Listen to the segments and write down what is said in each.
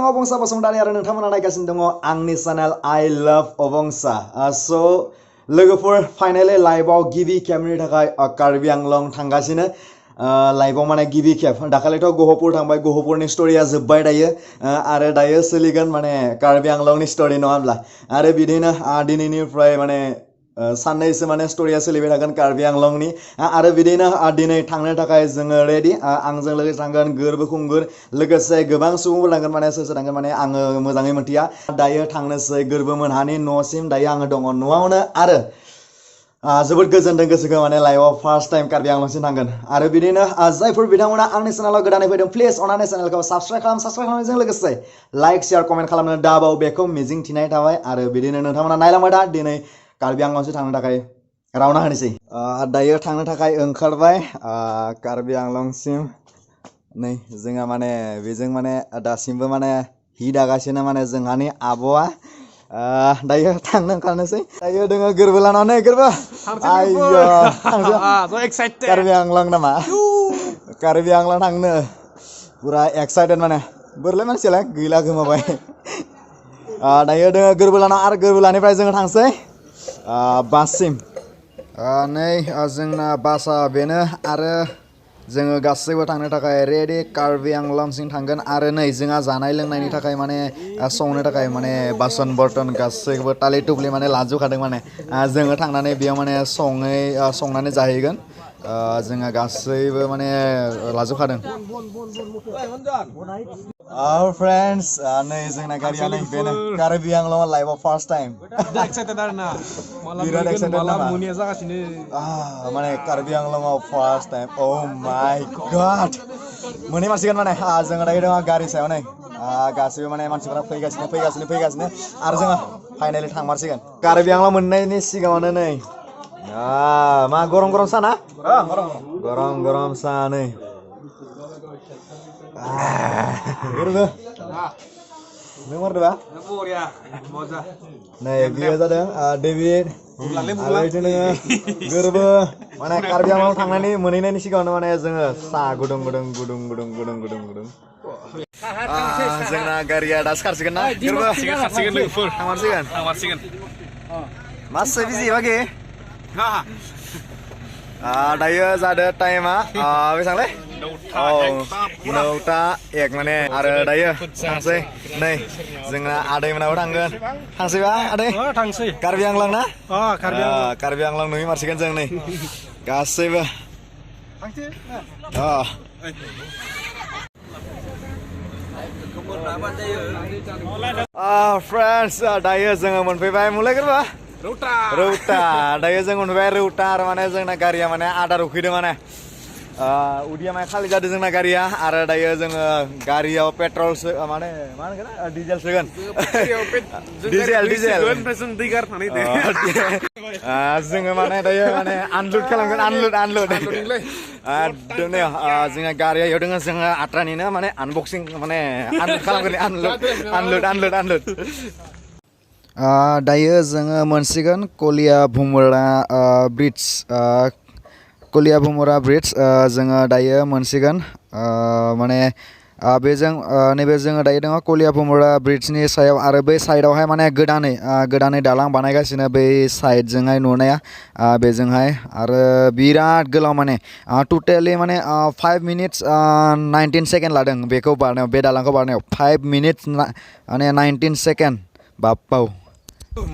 आं अबंसा बसुमतारी आरो नोंथांमोना नायगासिनो दङ आंनि चेनेल I love अबंसा सो लोगोफोर फाइनाली लाइभआव गिबि खेबनि थाखाय कार्बि आंलं थांगासिनो लाइभआव माने गिबि खेब दाखालिथ' गहपुर थांबाय गहपुरनि स्टोरिया जोब्बाय दायो आरो दायो सोलिगोन माने कार्बि आंलंनि स्टोरी नङा होनब्ला आरो बिदिनो दिनैनिफ्राय माने साननैसो माने स्टोरिया सोलिबाय थागोन कार्बि आंलंनि आरो बिदिनो दिनै थांनो थाखाय जोङो रेडि आंजों लोगोसे थांगोन गोरबो खुंगुर लोगोसे गोबां सुबुंफोर थांगोन माने सोर सोर थांगोन माने आङो मोजाङै मोनथिया दायो थांनोसै गोरबो मोनहानि न'सिम दायो आङो दङ न'आवनो आरो जोबोद गोजोनदों गोसोखौ माने लाइभआव फार्स्ट टाइम कार्बि आंलंसिम थांगोन आरो बिदिनो जायफोर बिथांमोना आंनि चेनेलाव गोदानै फैदों प्लिज अननानै चेनेलखौ साबस्क्राइब खालामनायजों लोगोसे लाइक शेयार कमेन्ट खालामनो दाबाव बेखौ मिजिं थिनाय थाबाय आरो बिदिनो नोंथांमोना नायलांबाय था दिनै कार्बि आंलंसिम थांनो थाखाय रावना होनोसै दायो थांनो थाखाय ओंखारबाय कार्बि आंलंसिम नै जोंहा माने बेजों माने दासिमबो माने हि दागासिनो माने जोंहानि आब'आ दायो थांनो ओंखारनोसै दायो दोङो गोरबो लानानै गोरबो कार्बि आंलं नामा कार्बि आंलं थांनो पुरा एक्साइटेड माने बोरलाय मानसियालाय गैला गोमाबाय दायो दोङो गोरबो लाना आरो गोरबो लानिफ्राय जोङो थांसै बाससिम नै जोंना बासआ बेनो आरो जोङो गासैबो थांनो थाखाय रेडि कार्बि आंलंसिम थांगोन आरो नै जोंहा जानाय लोंनायनि थाखाय माने संनो थाखाय माने बासन बर्तन गासैखौबो टालि टुपलि माने लाजोबखादों माने जोङो थांनानै बेयाव माने संनानै जाहैगोन जोंहा गासैबो माने लाजोबखादों फ्रेन्ड्स नै जोंना गारिया नै बेनो कार्बि आंलं लाइभआव फार्स्ट टाइम एक्साइटेड आरोना बिराद एक्साइटेड नामा मुनिया जागासिनो माने कार्बि आंलंआव first time uh my god मोनै मानसिगोन माने जोङो दायो दङ गारि सायाव नै गासैबो माने मानसिफोरा फैगासिनो आरो जोङो फाइनाली थांमारसिगोन कार्बि आंलं मोननायनि सिगाङावनो नै मा गरम गरम साना गरम सा नै गोरबो नों मारदोबा नै बियो जादों डेभिड आरो बिदिनो गोरबो माने कार्बि आंलं थांनायनि मोनहैनायनि सिगाङावनो माने जोङो साहा गुदुं जोंना गारिया दासो खारसिगोन ना गोरबो थांमारसिगोन माससे बिजि बागि दायो जादों टाइमा बेसेबांलै 9:01 माने आरो दायो थांसै नै जोंना आदैमोनाबो थांगोन थांसैबा आदै थांसै कार्बि आंलं ना कार्बि आंलं नुयै मारसिगोन जों नै गासैबो फ्रेन्ड्स दायो जोङो मोनफैबाय मुलाय गोरबा रौता दायो जों मोनफैबाय रौता आरो माने जोंना गारिया माने आदार उखैदों माने उदिया माने खालि जादों जोंना गारिया आरो दायो जोङो गारियाव पेट्रल माने मा होनगोन डिजेल सोगोन डिजेल जोङो माने दायो माने आनलुड खालामगोन आनलुड जोंना गारिया इयाव दङ जोङो आट्रानिनो माने आनबक्सिं माने खालामगोन आनलुड दायो जोङो मोनसिगोन कलिया भुमुरा ब्रिड्ज जोङो दायो मोनसिगोन माने बेजों नैबे जोङो दायो दङ कलिया भुमुरा ब्रिड्जनि सायाव आरो बै साइडआवहाय माने गोदानै दालां बानायगासिनो बै साइडजोंहाय नुनाया बेजोंहाय आरो बिराद गोलाव माने टटेलि माने 5 मिनिट्स 19 सेकेन्ड लादों बेखौ बारनायाव बे दालांखौ बारनायाव 5 मिनिट्स माने 19 सेकेन्ड बाप्पाव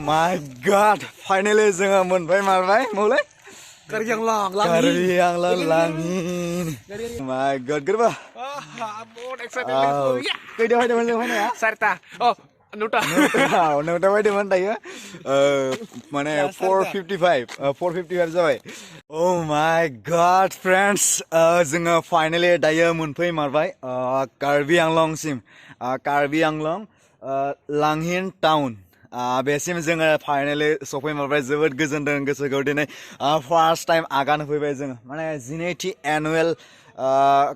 माय गॉड फाइनाली जोङो मोनबाय मारबाय मौलै Karbi Anglong langin my god गोरबा बहुत एक्साइटेड खैदाव फैदोंमोन जों फैनाया सारिता नौटा फैदोंमोन दायो माने 4:55 जाबाय oh my god friends जोङो फाइनाली दायो मोनफैमारबाय कार्बि आंलंसिम कार्बि आंलं langin टाउन बेसिम जोङो फाइनाली सफैमारबाय जोबोद गोजोनदों गोसोखौ दिनै फार्स्ट टाइम आगान होफैबाय जोङो माने 12थि एनुवेल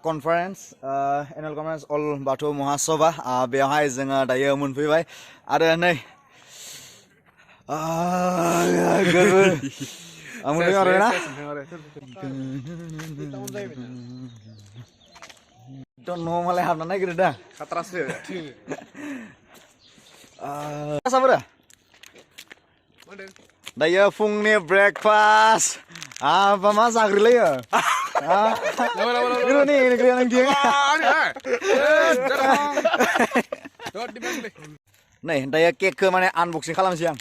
कनफारेन्स अल बाथौ महासभा बेवहाय जोङो दायो मोनफैबाय आरो नै न' मालाय हाबना नागिरो दा खाथ्रासो Sabar. Dayo fungni breakfast. Apa mas agri ya? Ini nih ini kalian dia. Nih, dayo cake ke mana unboxing kalam siang.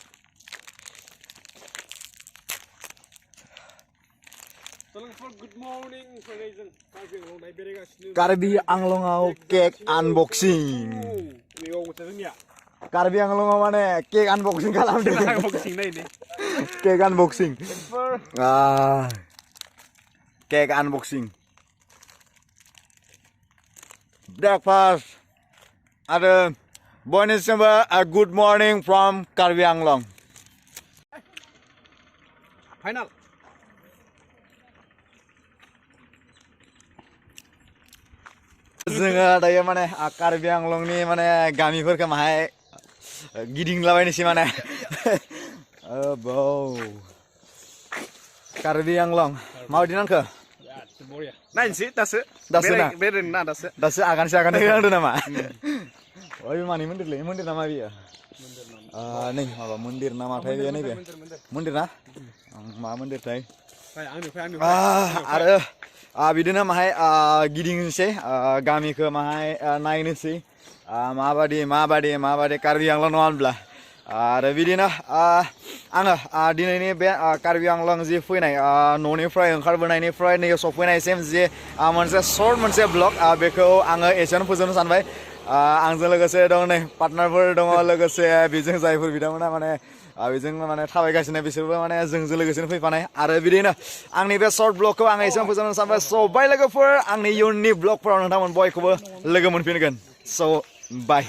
Good morning, Karbi Anglong au cake unboxing. Karbi Anglong mana cake unboxing kalam deh. Unboxing na ini. Cake unboxing. Cake unboxing. Breakfast. Ada bonus number a good morning from Karbi Anglong. Final. जोङो दायो माने कार्बि आंलंनि माने गामिफोरखौ माहाय गिदिंलाबायनोसै माने कार्बि आंलं माबायदि नांखो नायनोसै दासो ना बेरायनो ना दासो दासो आगानसे नांदों नामा ओइ मानि मन्दिरलै मन्दिर नामा बियो नै माबा मन्दिर नामाथाय बेयो नैबे मन्दिर ना मा मन्दिरथाय आरो बिदिनो माहाय गिदिंनोसै गामिखौ माहाय नायनोसै माबादि कार्बि आंलं नङा होनब्ला आरो बिदिनो आङो दिनैनि बे कार्बि आंलं जि फैनाय न'निफ्राय ओंखारबोनायनिफ्राय नै सफैनायसिम जि मोनसे सर्ट मोनसे ब्लग बेखौ आङो एसेयावनो फोजोबनो सानबाय आंजों लोगोसे दं नै पार्टनारफोर दङ लोगोसे बेजों जायफोर बिथांमोना माने बेजों माने थाबायगासिनो बिसोरबो माने जोंजों लोगोसेनो फैफानाय आरो बिदिनो आंनि बे सर्ट ब्लगखौ आङो एसेयावनो फोजोबनो सानबाय स' बाय लोगोफोर आंनि इयुननि ब्लगफोराव नोंथांमोन बयखौबो लोगो मोनफिनगोन स' बाय